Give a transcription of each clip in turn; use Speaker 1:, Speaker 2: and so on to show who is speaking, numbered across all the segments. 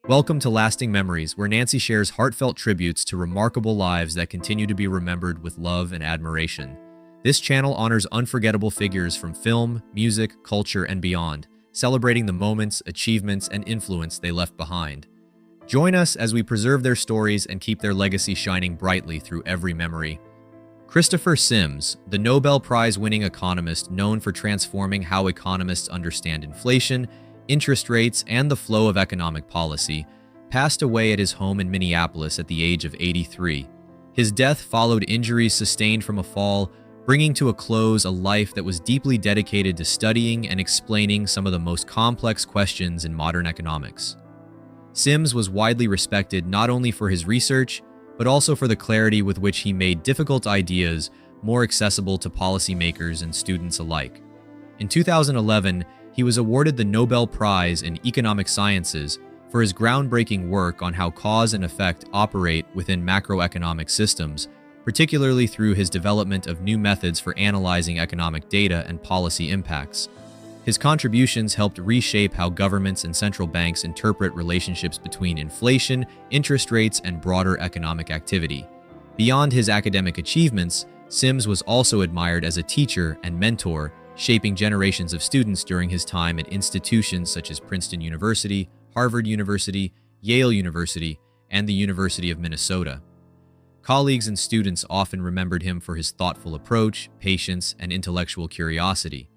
Speaker 1: Welcome to Lasting Memories, where Nancy shares heartfelt tributes to remarkable lives that continue to be remembered with love and admiration. This channel honors unforgettable figures from film, music, culture, and beyond, celebrating the moments, achievements, and influence they left behind. Join us as we preserve their stories and keep their legacy shining brightly through every memory. Christopher Sims, the Nobel Prize-winning economist known for transforming how economists understand inflation, interest rates, and the flow of economic policy, passed away at his home in Minneapolis at the age of 83. His death followed injuries sustained from a fall, bringing to a close a life that was deeply dedicated to studying and explaining some of the most complex questions in modern economics. Sims was widely respected not only for his research, but also for the clarity with which he made difficult ideas more accessible to policymakers and students alike. In 2011, he was awarded the Nobel Prize in Economic Sciences for his groundbreaking work on how cause and effect operate within macroeconomic systems, particularly through his development of new methods for analyzing economic data and policy impacts. His contributions helped reshape how governments and central banks interpret relationships between inflation, interest rates, and broader economic activity. Beyond his academic achievements, Sims was also admired as a teacher and mentor, shaping generations of students during his time at institutions such as Princeton University, Harvard University, Yale University, and the University of Minnesota. Colleagues and students often remembered him for his thoughtful approach, patience, and intellectual curiosity.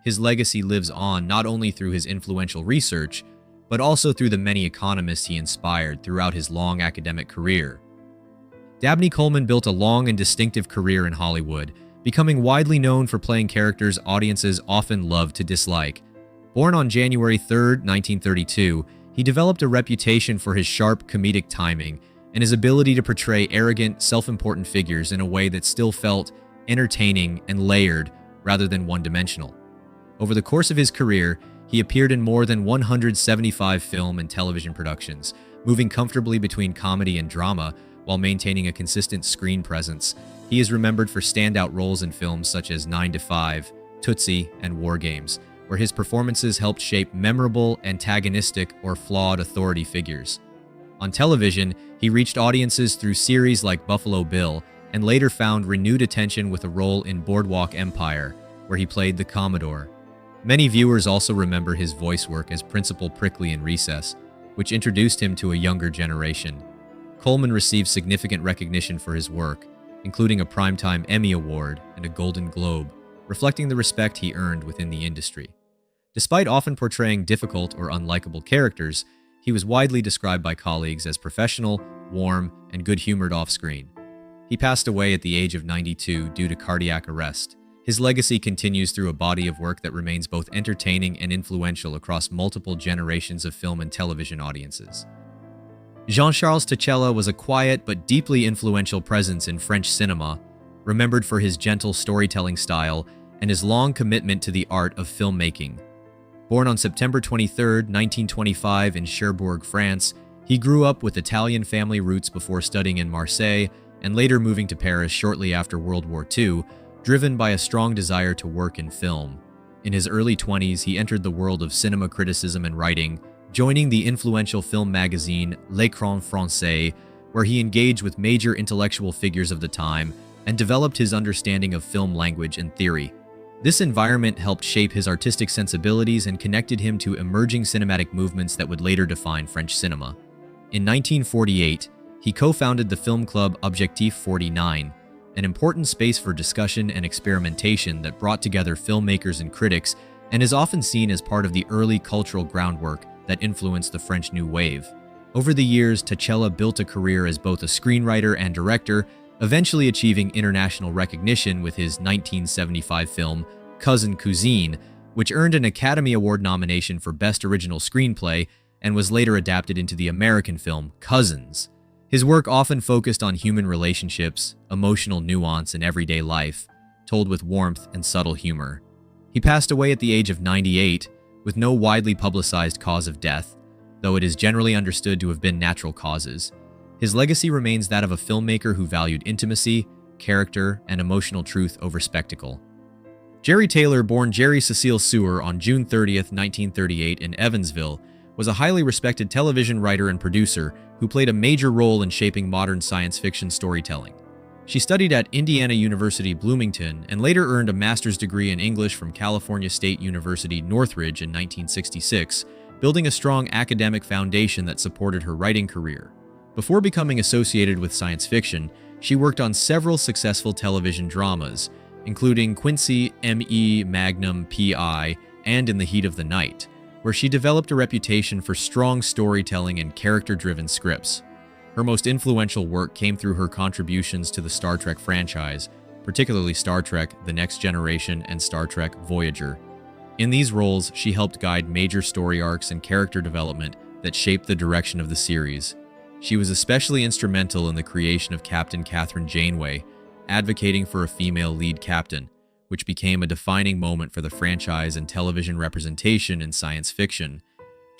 Speaker 1: His legacy lives on not only through his influential research, but also through the many economists he inspired throughout his long academic career. Dabney Coleman built a long and distinctive career in Hollywood, becoming widely known for playing characters audiences often love to dislike. Born on January 3, 1932, he developed a reputation for his sharp comedic timing and his ability to portray arrogant, self-important figures in a way that still felt entertaining and layered rather than one-dimensional. Over the course of his career, he appeared in more than 175 film and television productions, moving comfortably between comedy and drama while maintaining a consistent screen presence. He is remembered for standout roles in films such as 9 to 5, Tootsie, and War Games, where his performances helped shape memorable, antagonistic, or flawed authority figures. On television, he reached audiences through series like Buffalo Bill, and later found renewed attention with a role in Boardwalk Empire, where he played the Commodore. Many viewers also remember his voice work as Principal Prickly in Recess, which introduced him to a younger generation. Coleman received significant recognition for his work, including a Primetime Emmy Award and a Golden Globe, reflecting the respect he earned within the industry. Despite often portraying difficult or unlikable characters, he was widely described by colleagues as professional, warm, and good-humored off-screen. He passed away at the age of 92 due to cardiac arrest. His legacy continues through a body of work that remains both entertaining and influential across multiple generations of film and television audiences. Jean-Charles Tacchella was a quiet but deeply influential presence in French cinema, remembered for his gentle storytelling style and his long commitment to the art of filmmaking. Born on September 23, 1925 in Cherbourg, France, he grew up with Italian family roots before studying in Marseille and later moving to Paris shortly after World War II, driven by a strong desire to work in film. In his early 20s, he entered the world of cinema criticism and writing, joining the influential film magazine L'Écran Français, where he engaged with major intellectual figures of the time and developed his understanding of film language and theory. This environment helped shape his artistic sensibilities and connected him to emerging cinematic movements that would later define French cinema. In 1948, he co-founded the film club Objectif 49, an important space for discussion and experimentation that brought together filmmakers and critics and is often seen as part of the early cultural groundwork that influenced the French New Wave. Over the years, Tacchella built a career as both a screenwriter and director, eventually achieving international recognition with his 1975 film Cousin Cousine, which earned an Academy Award nomination for Best Original Screenplay and was later adapted into the American film Cousins. His work often focused on human relationships, emotional nuance, and everyday life, told with warmth and subtle humor. He passed away at the age of 98, with no widely publicized cause of death, though it is generally understood to have been natural causes. His legacy remains that of a filmmaker who valued intimacy, character, and emotional truth over spectacle. Jeri Taylor, born Jeri Cecile Sewer on June 30, 1938 in Evansville, was a highly respected television writer and producer who played a major role in shaping modern science fiction storytelling. She studied at Indiana University Bloomington and later earned a master's degree in English from California State University Northridge in 1966, building a strong academic foundation that supported her writing career. Before becoming associated with science fiction, she worked on several successful television dramas, including Quincy, M.E., Magnum, P.I., and In the Heat of the Night, where she developed a reputation for strong storytelling and character-driven scripts. Her most influential work came through her contributions to the Star Trek franchise, particularly Star Trek: The Next Generation and Star Trek: Voyager. In these roles, she helped guide major story arcs and character development that shaped the direction of the series. She was especially instrumental in the creation of Captain Catherine Janeway, advocating for a female lead captain, which became a defining moment for the franchise and television representation in science fiction.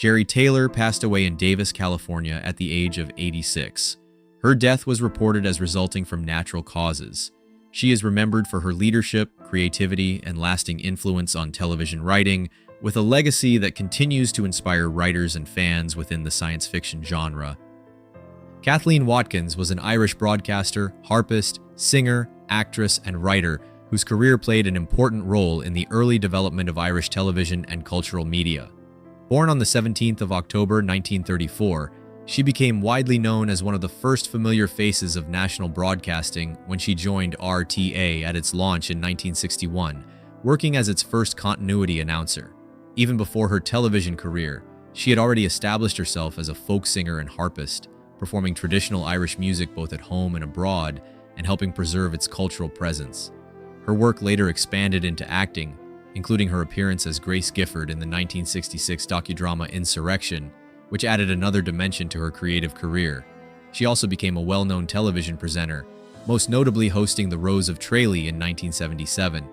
Speaker 1: Jeri Taylor passed away in Davis, California at the age of 86. Her death was reported as resulting from natural causes. She is remembered for her leadership, creativity, and lasting influence on television writing, with a legacy that continues to inspire writers and fans within the science fiction genre. Kathleen Watkins was an Irish broadcaster, harpist, singer, actress, and writer whose career played an important role in the early development of Irish television and cultural media. Born on the 17th of October 1934, she became widely known as one of the first familiar faces of national broadcasting when she joined RTA at its launch in 1961, working as its first continuity announcer. Even before her television career, she had already established herself as a folk singer and harpist, performing traditional Irish music both at home and abroad, and helping preserve its cultural presence. Her work later expanded into acting, including her appearance as Grace Gifford in the 1966 docudrama Insurrection, which added another dimension to her creative career. She also became a well-known television presenter, most notably hosting The Rose of Tralee in 1977,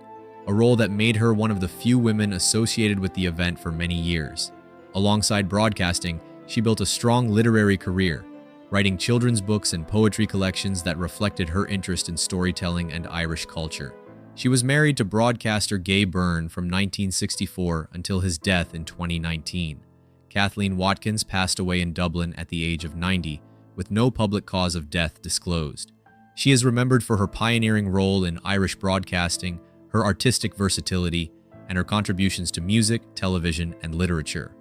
Speaker 1: a role that made her one of the few women associated with the event for many years. Alongside broadcasting, she built a strong literary career, writing children's books and poetry collections that reflected her interest in storytelling and Irish culture. She was married to broadcaster Gay Byrne from 1964 until his death in 2019. Kathleen Watkins passed away in Dublin at the age of 90, with no public cause of death disclosed. She is remembered for her pioneering role in Irish broadcasting, her artistic versatility, and her contributions to music, television, and literature.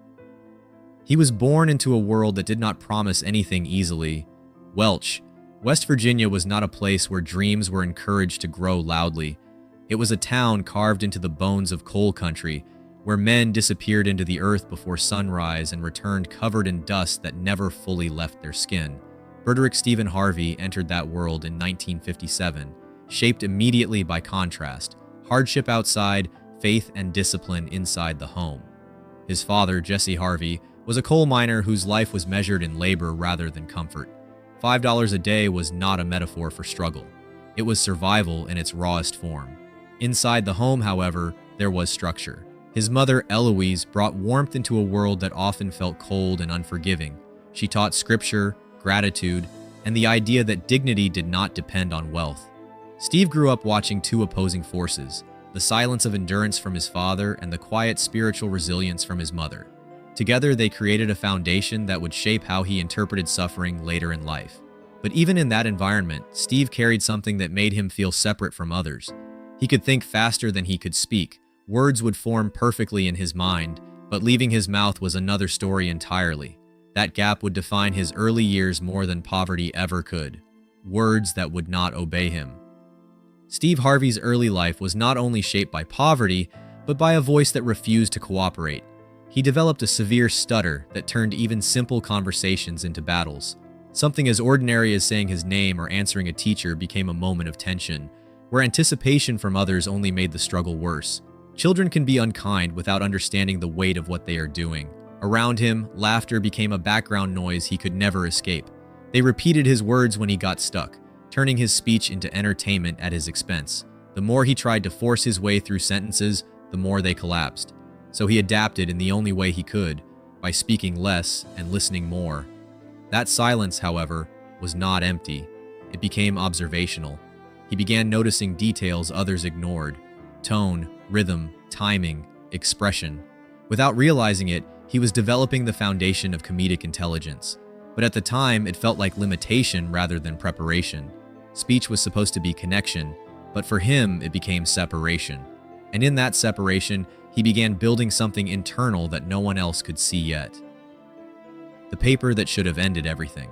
Speaker 1: He was born into a world that did not promise anything easily. Welch, West Virginia was not a place where dreams were encouraged to grow loudly. It was a town carved into the bones of coal country, where men disappeared into the earth before sunrise and returned covered in dust that never fully left their skin. Frederick Stephen Harvey entered that world in 1957, shaped immediately by contrast, hardship outside, faith and discipline inside the home. His father, Jesse Harvey, was a coal miner whose life was measured in labor rather than comfort. $5 a day was not a metaphor for struggle. It was survival in its rawest form. Inside the home, however, there was structure. His mother, Eloise, brought warmth into a world that often felt cold and unforgiving. She taught scripture, gratitude, and the idea that dignity did not depend on wealth. Steve grew up watching two opposing forces, the silence of endurance from his father and the quiet spiritual resilience from his mother. Together, they created a foundation that would shape how he interpreted suffering later in life. But even in that environment, Steve carried something that made him feel separate from others. He could think faster than he could speak. Words would form perfectly in his mind, but leaving his mouth was another story entirely. That gap would define his early years more than poverty ever could. Words that would not obey him. Steve Harvey's early life was not only shaped by poverty, but by a voice that refused to cooperate. He developed a severe stutter that turned even simple conversations into battles. Something as ordinary as saying his name or answering a teacher became a moment of tension, where anticipation from others only made the struggle worse. Children can be unkind without understanding the weight of what they are doing. Around him, laughter became a background noise he could never escape. They repeated his words when he got stuck, turning his speech into entertainment at his expense. The more he tried to force his way through sentences, the more they collapsed. So he adapted in the only way he could, by speaking less and listening more. That silence, however, was not empty. It became observational. He began noticing details others ignored: tone, rhythm, timing, expression. Without realizing it, He was developing the foundation of comedic intelligence, but at the time it felt like limitation rather than preparation. Speech was supposed to be connection, but for him it became separation. And in that separation, he began building something internal that no one else could see yet. The paper that should have ended everything.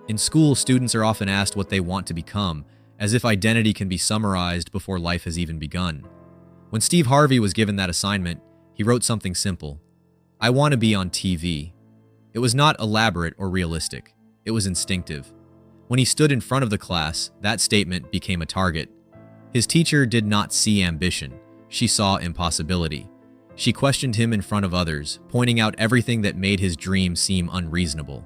Speaker 1: In school, students are often asked what they want to become, as if identity can be summarized before life has even begun. When Steve Harvey was given that assignment, he wrote something simple: "I want to be on TV." It was not elaborate or realistic. It was instinctive. When he stood in front of the class, that statement became a target. His teacher did not see ambition. She saw impossibility. She questioned him in front of others, pointing out everything that made his dream seem unreasonable.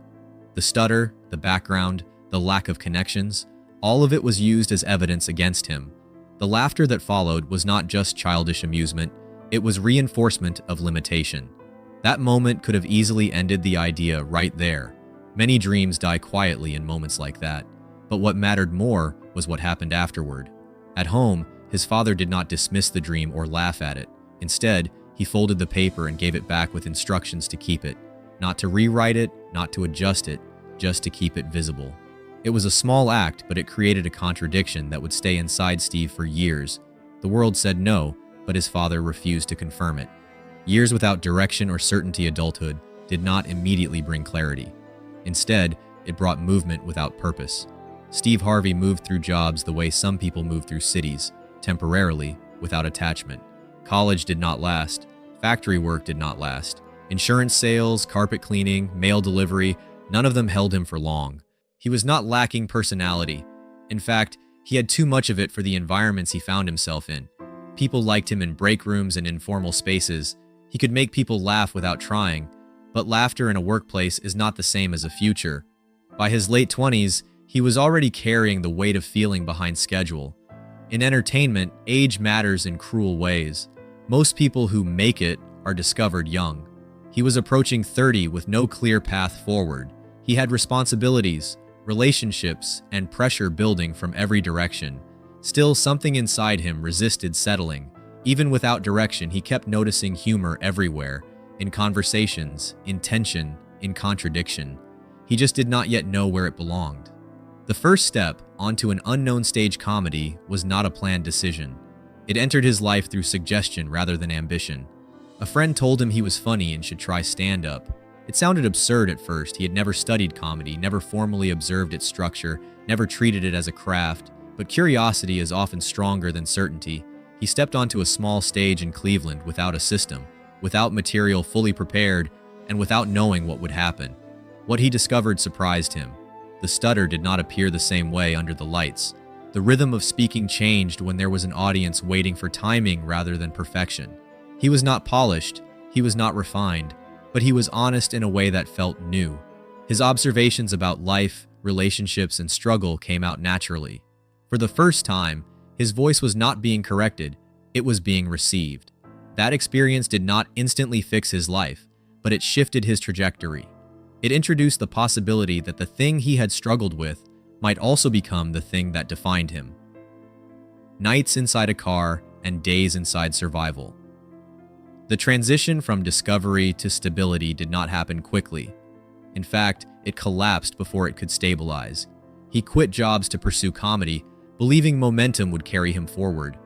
Speaker 1: The stutter, the background, the lack of connections, all of it was used as evidence against him. The laughter that followed was not just childish amusement, it was reinforcement of limitation. That moment could have easily ended the idea right there. Many dreams die quietly in moments like that, but what mattered more was what happened afterward. At home, his father did not dismiss the dream or laugh at it. Instead, he folded the paper and gave it back with instructions to keep it. Not to rewrite it, not to adjust it, just to keep it visible. It was a small act, but it created a contradiction that would stay inside Steve for years. The world said no, but his father refused to confirm it. Years without direction or certainty adulthood did not immediately bring clarity. Instead, it brought movement without purpose. Steve Harvey moved through jobs the way some people move through cities, temporarily, without attachment. College did not last. Factory work did not last. Insurance sales, carpet cleaning, mail delivery, none of them held him for long. He was not lacking personality. In fact, he had too much of it for the environments he found himself in. People liked him in break rooms and informal spaces. He could make people laugh without trying, but laughter in a workplace is not the same as a future. By his late 20s, he was already carrying the weight of feeling behind schedule. In entertainment, age matters in cruel ways. Most people who make it are discovered young. He was approaching 30 with no clear path forward. He had responsibilities, relationships, and pressure building from every direction. Still, something inside him resisted settling. Even without direction, he kept noticing humor everywhere, in conversations, in tension, in contradiction. He just did not yet know where it belonged. The first step onto an unknown stage comedy was not a planned decision. It entered his life through suggestion rather than ambition. A friend told him he was funny and should try stand-up. It sounded absurd at first. He had never studied comedy, never formally observed its structure, never treated it as a craft, but curiosity is often stronger than certainty. He stepped onto a small stage in Cleveland without a system, without material fully prepared, and without knowing what would happen. What he discovered surprised him. The stutter did not appear the same way under the lights. The rhythm of speaking changed when there was an audience waiting for timing rather than perfection. He was not polished, he was not refined, but he was honest in a way that felt new. His observations about life, relationships, and struggle came out naturally. For the first time, his voice was not being corrected, it was being received. That experience did not instantly fix his life, but it shifted his trajectory. It introduced the possibility that the thing he had struggled with might also become the thing that defined him. Nights inside a car and days inside survival. The transition from discovery to stability did not happen quickly. In fact, it collapsed before it could stabilize. He quit jobs to pursue comedy, believing momentum would carry him forward.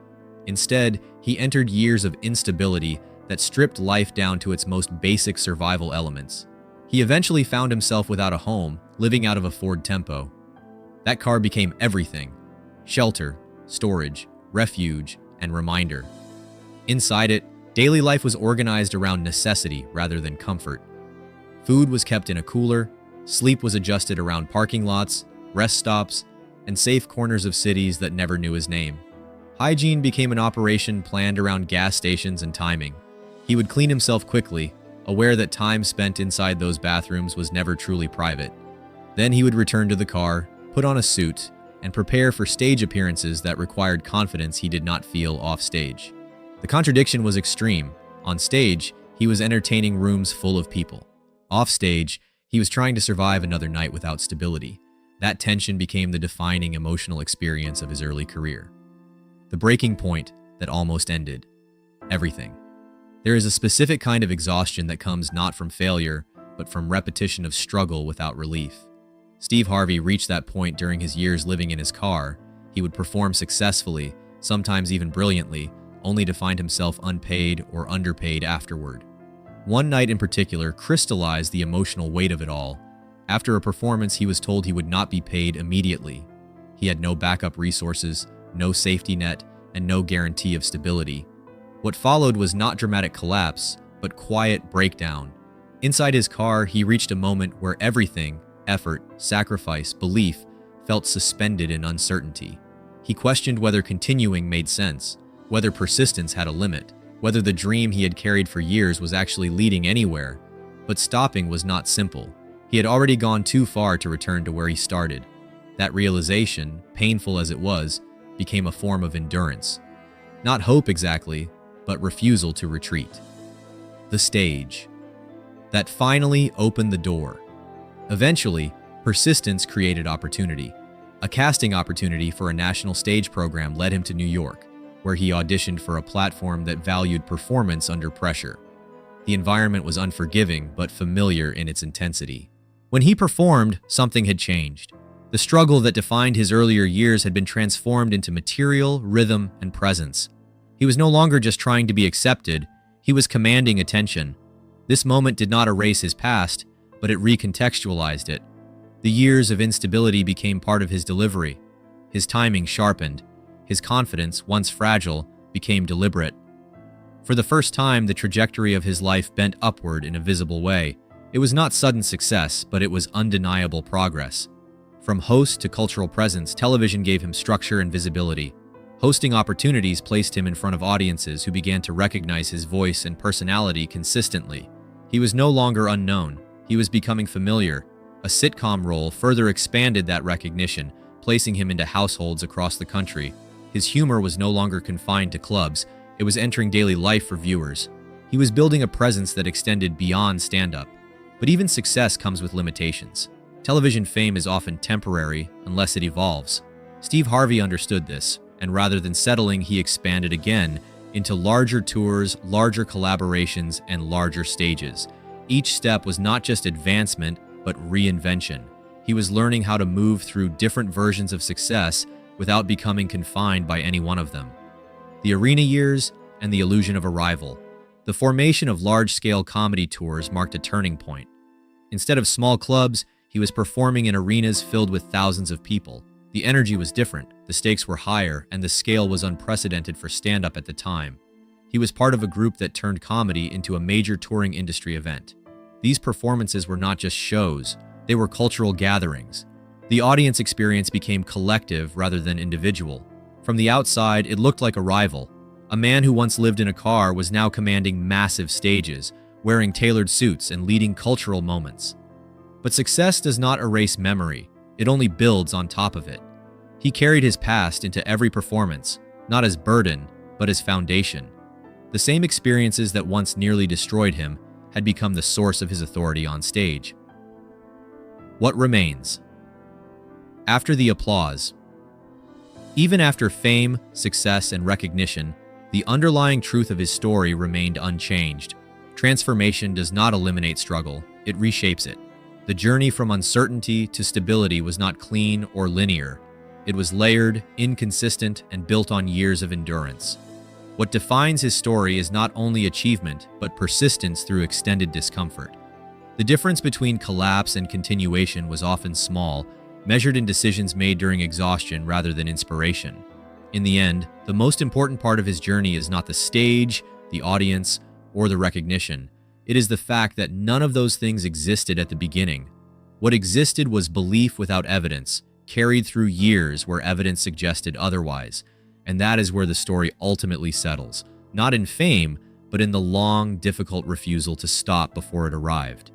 Speaker 1: Instead, he entered years of instability that stripped life down to its most basic survival elements. He eventually found himself without a home, living out of a Ford Tempo. That car became everything: shelter, storage, refuge, and reminder. Inside it, daily life was organized around necessity rather than comfort. Food was kept in a cooler, sleep was adjusted around parking lots, rest stops, and safe corners of cities that never knew his name. Hygiene became an operation planned around gas stations and timing. He would clean himself quickly, aware that time spent inside those bathrooms was never truly private. Then he would return to the car, put on a suit, and prepare for stage appearances that required confidence he did not feel off stage. The contradiction was extreme. On stage, he was entertaining rooms full of people. Off stage, he was trying to survive another night without stability. That tension became the defining emotional experience of his early career. The breaking point that almost ended everything. There is a specific kind of exhaustion that comes not from failure, but from repetition of struggle without relief. Steve Harvey reached that point during his years living in his car. He would perform successfully, sometimes even brilliantly, only to find himself unpaid or underpaid afterward. One night in particular crystallized the emotional weight of it all. After a performance, he was told he would not be paid immediately. He had no backup resources, no safety net, and no guarantee of stability. What followed was not dramatic collapse, but quiet breakdown. Inside his car, he reached a moment where everything, effort, sacrifice, belief, felt suspended in uncertainty. He questioned whether continuing made sense, whether persistence had a limit, whether the dream he had carried for years was actually leading anywhere. But stopping was not simple. He had already gone too far to return to where he started. That realization, painful as it was, became a form of endurance. Not hope exactly, but refusal to retreat. The stage. That finally opened the door. Eventually, persistence created opportunity. A casting opportunity for a national stage program led him to New York, where he auditioned for a platform that valued performance under pressure. The environment was unforgiving, but familiar in its intensity. When he performed, something had changed. The struggle that defined his earlier years had been transformed into material, rhythm, and presence. He was no longer just trying to be accepted, he was commanding attention. This moment did not erase his past, but it recontextualized it. The years of instability became part of his delivery. His timing sharpened. His confidence, once fragile, became deliberate. For the first time, the trajectory of his life bent upward in a visible way. It was not sudden success, but it was undeniable progress. From host to cultural presence, television gave him structure and visibility. Hosting opportunities placed him in front of audiences who began to recognize his voice and personality consistently. He was no longer unknown. He was becoming familiar. A sitcom role further expanded that recognition, placing him into households across the country. His humor was no longer confined to clubs. It was entering daily life for viewers. He was building a presence that extended beyond stand-up. But even success comes with limitations. Television fame is often temporary unless it evolves. Steve Harvey understood this, and rather than settling, he expanded again into larger tours, larger collaborations, and larger stages. Each step was not just advancement, but reinvention. He was learning how to move through different versions of success without becoming confined by any one of them. The arena years and the illusion of arrival. The formation of large-scale comedy tours marked a turning point. Instead of small clubs, he was performing in arenas filled with thousands of people. The energy was different, the stakes were higher, and the scale was unprecedented for stand-up at the time. He was part of a group that turned comedy into a major touring industry event. These performances were not just shows, they were cultural gatherings. The audience experience became collective rather than individual. From the outside, it looked like a rival. A man who once lived in a car was now commanding massive stages, wearing tailored suits and leading cultural moments. But success does not erase memory, it only builds on top of it. He carried his past into every performance, not as burden, but as foundation. The same experiences that once nearly destroyed him had become the source of his authority on stage. What remains? After the applause. Even after fame, success, and recognition, the underlying truth of his story remained unchanged. Transformation does not eliminate struggle, it reshapes it. The journey from uncertainty to stability was not clean or linear. It was layered, inconsistent, and built on years of endurance. What defines his story is not only achievement, but persistence through extended discomfort. The difference between collapse and continuation was often small, measured in decisions made during exhaustion rather than inspiration. In the end, the most important part of his journey is not the stage, the audience, or the recognition. It is the fact that none of those things existed at the beginning. What existed was belief without evidence, carried through years where evidence suggested otherwise. And that is where the story ultimately settles, not in fame, but in the long, difficult refusal to stop before it arrived.